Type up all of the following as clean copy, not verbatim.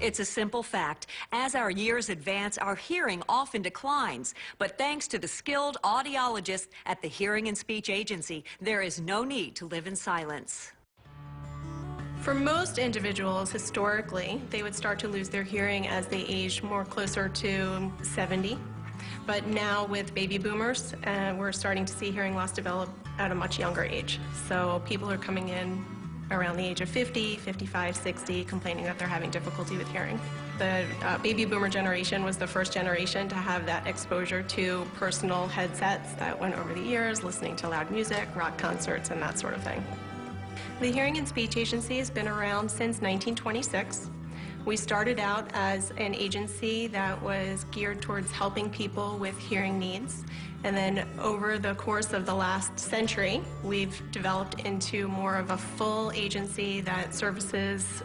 It's a simple fact. As our years advance, our hearing often declines. But thanks to the skilled audiologists at the Hearing and Speech Agency, there is no need to live in silence. For most individuals, historically, they would start to lose their hearing as they age more closer to 70. But now with baby boomers, we're starting to see hearing loss develop at a much younger age. So people are coming in around the age of 50, 55, 60, complaining that they're having difficulty with hearing. The baby boomer generation was the first generation to have that exposure to personal headsets that went over the ears, listening to loud music, rock concerts, and that sort of thing. The Hearing and Speech Agency has been around since 1926. We started out as an agency that was geared towards helping people with hearing needs. And then over the course of the last century, we've developed into more of a full agency that services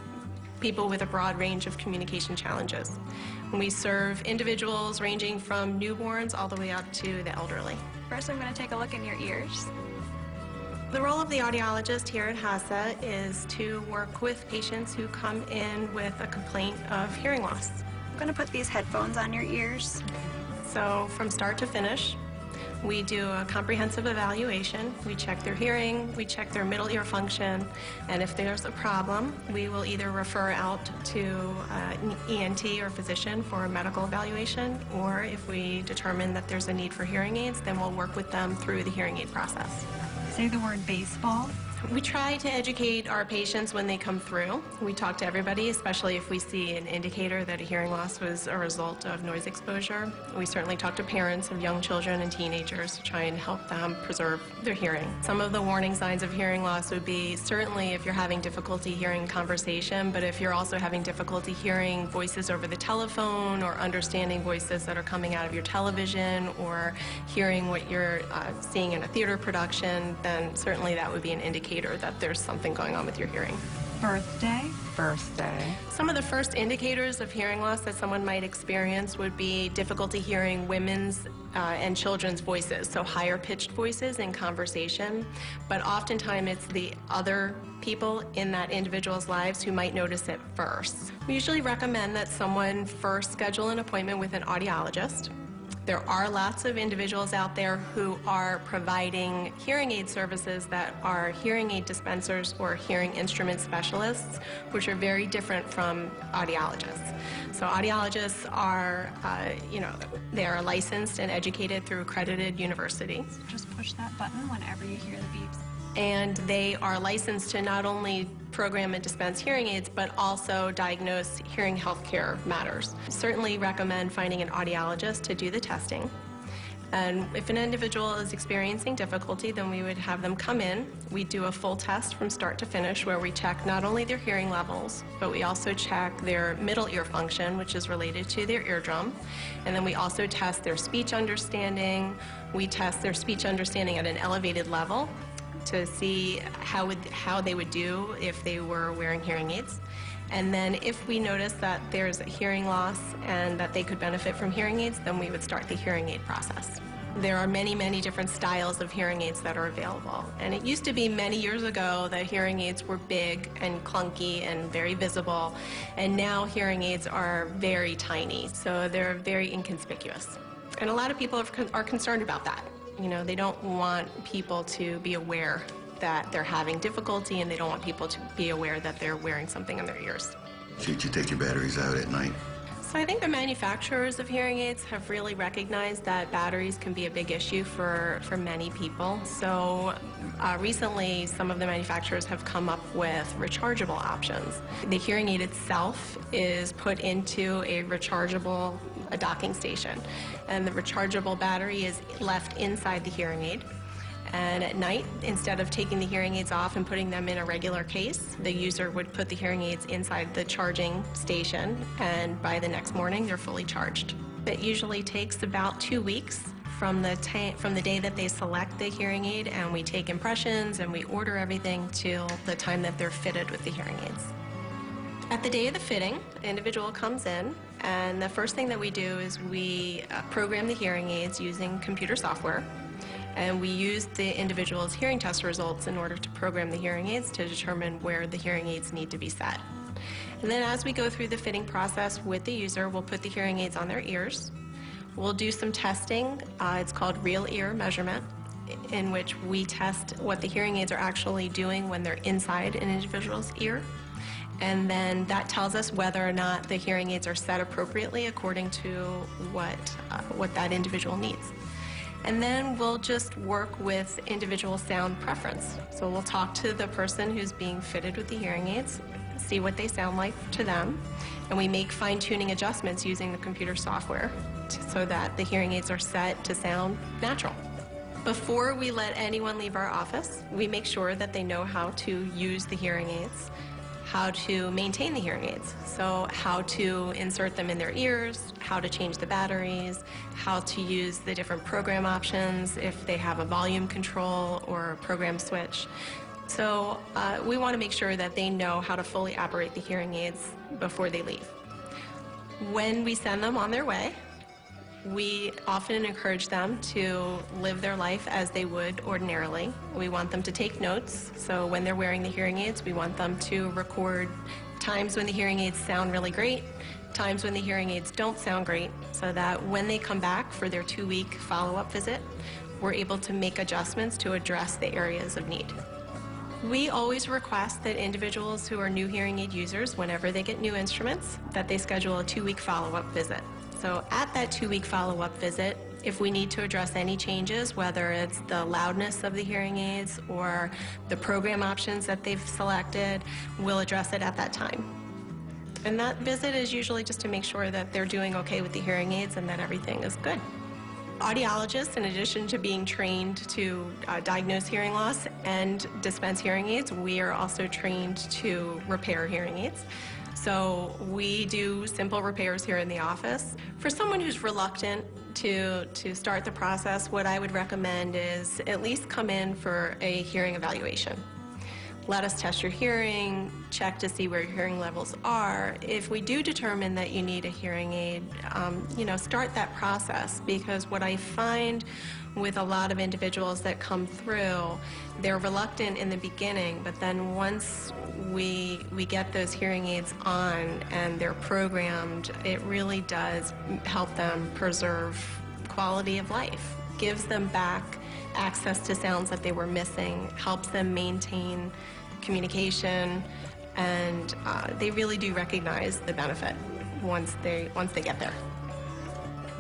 people with a broad range of communication challenges. We serve individuals ranging from newborns all the way up to the elderly. First, I'm going to take a look in your ears. The role of the audiologist here at HASA is to work with patients who come in with a complaint of hearing loss. I'm going to put these headphones on your ears. So from start to finish, we do a comprehensive evaluation. We check their hearing, we check their middle ear function, and if there's a problem, we will either refer out to an ENT or physician for a medical evaluation, or if we determine that there's a need for hearing aids, then we'll work with them through the hearing aid process. Say the word baseball. We try to educate our patients when they come through. We talk to everybody, especially if we see an indicator that a hearing loss was a result of noise exposure. We certainly talk to parents of young children and teenagers to try and help them preserve their hearing. Some of the warning signs of hearing loss would be certainly if you're having difficulty hearing conversation, but if you're also having difficulty hearing voices over the telephone or understanding voices that are coming out of your television or hearing what you're seeing in a theater production, then certainly that would be an indicator that there's something going on with your hearing. Birthday. Some of the first indicators of hearing loss that someone might experience would be difficulty hearing women's and children's voices, so higher pitched voices in conversation, but oftentimes it's the other people in that individual's lives who might notice it first. We usually recommend that someone first schedule an appointment with an audiologist. There are lots of individuals out there who are providing hearing aid services that are hearing aid dispensers or hearing instrument specialists, which are very different from audiologists. So audiologists are, they are licensed and educated through accredited universities. Just push that button whenever you hear the beeps. And they are licensed to not only program and dispense hearing aids, but also diagnose hearing healthcare matters. Certainly recommend finding an audiologist to do the testing. And if an individual is experiencing difficulty, then we would have them come in. We do a full test from start to finish where we check not only their hearing levels, but we also check their middle ear function, which is related to their eardrum. And then we also test their speech understanding. We test their speech understanding at an elevated level to see how they would do if they were wearing hearing aids. And then if we notice that there's a hearing loss and that they could benefit from hearing aids, then we would start the hearing aid process. There are many, many different styles of hearing aids that are available. And it used to be many years ago that hearing aids were big and clunky and very visible. And now hearing aids are very tiny, so they're very inconspicuous. And a lot of people are concerned about that. You know, they don't want people to be aware that they're having difficulty, and they don't want people to be aware that they're wearing something in their ears. Should you take your batteries out at night? So I think the manufacturers of hearing aids have really recognized that batteries can be a big issue for many people. So recently, some of the manufacturers have come up with rechargeable options. The hearing aid itself is put into a rechargeable docking station, and the rechargeable battery is left inside the hearing aid. And at night, instead of taking the hearing aids off and putting them in a regular case, the user would put the hearing aids inside the charging station, and by the next morning, they're fully charged. It usually takes about 2 weeks from the day that they select the hearing aid, and we take impressions and we order everything till the time that they're fitted with the hearing aids. At the day of the fitting, the individual comes in, and the first thing that we do is we program the hearing aids using computer software. And we use the individual's hearing test results in order to program the hearing aids to determine where the hearing aids need to be set. And then as we go through the fitting process with the user, we'll put the hearing aids on their ears. We'll do some testing. It's called real ear measurement, in which we test what the hearing aids are actually doing when they're inside an individual's ear. And then that tells us whether or not the hearing aids are set appropriately according to what that individual needs. And then we'll just work with individual sound preference. So we'll talk to the person who's being fitted with the hearing aids, see what they sound like to them, and we make fine-tuning adjustments using the computer software so that the hearing aids are set to sound natural. Before we let anyone leave our office, we make sure that they know how to use the hearing aids, how to maintain the hearing aids. So how to insert them in their ears, how to change the batteries, how to use the different program options if they have a volume control or a program switch. So we want to make sure that they know how to fully operate the hearing aids before they leave. When we send them on their way, we often encourage them to live their life as they would ordinarily. We want them to take notes, so when they're wearing the hearing aids, we want them to record times when the hearing aids sound really great, times when the hearing aids don't sound great, so that when they come back for their 2-week follow-up visit, we're able to make adjustments to address the areas of need. We always request that individuals who are new hearing aid users, whenever they get new instruments, that they schedule a 2-week follow-up visit. So at that 2-week follow-up visit, if we need to address any changes, whether it's the loudness of the hearing aids or the program options that they've selected, we'll address it at that time. And that visit is usually just to make sure that they're doing okay with the hearing aids and that everything is good. Audiologists, in addition to being trained to diagnose hearing loss and dispense hearing aids, we are also trained to repair hearing aids. So we do simple repairs here in the office. For someone who's reluctant to start the process, what I would recommend is at least come in for a hearing evaluation. Let us test your hearing, check to see where your hearing levels are. If we do determine that you need a hearing aid, start that process, because what I find with a lot of individuals that come through, they're reluctant in the beginning, but then once we get those hearing aids on and they're programmed, it really does help them preserve quality of life, gives them back access to sounds that they were missing, helps them maintain communication, and they really do recognize the benefit once they get there.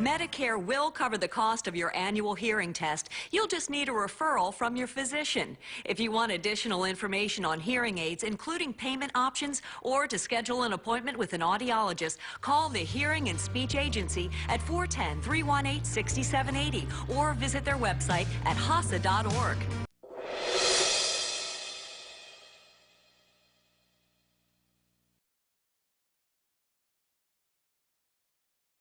Medicare will cover the cost of your annual hearing test. You'll just need a referral from your physician. If you want additional information on hearing aids, including payment options, or to schedule an appointment with an audiologist, call the Hearing and Speech Agency at 410-318-6780 or visit their website at hasa.org.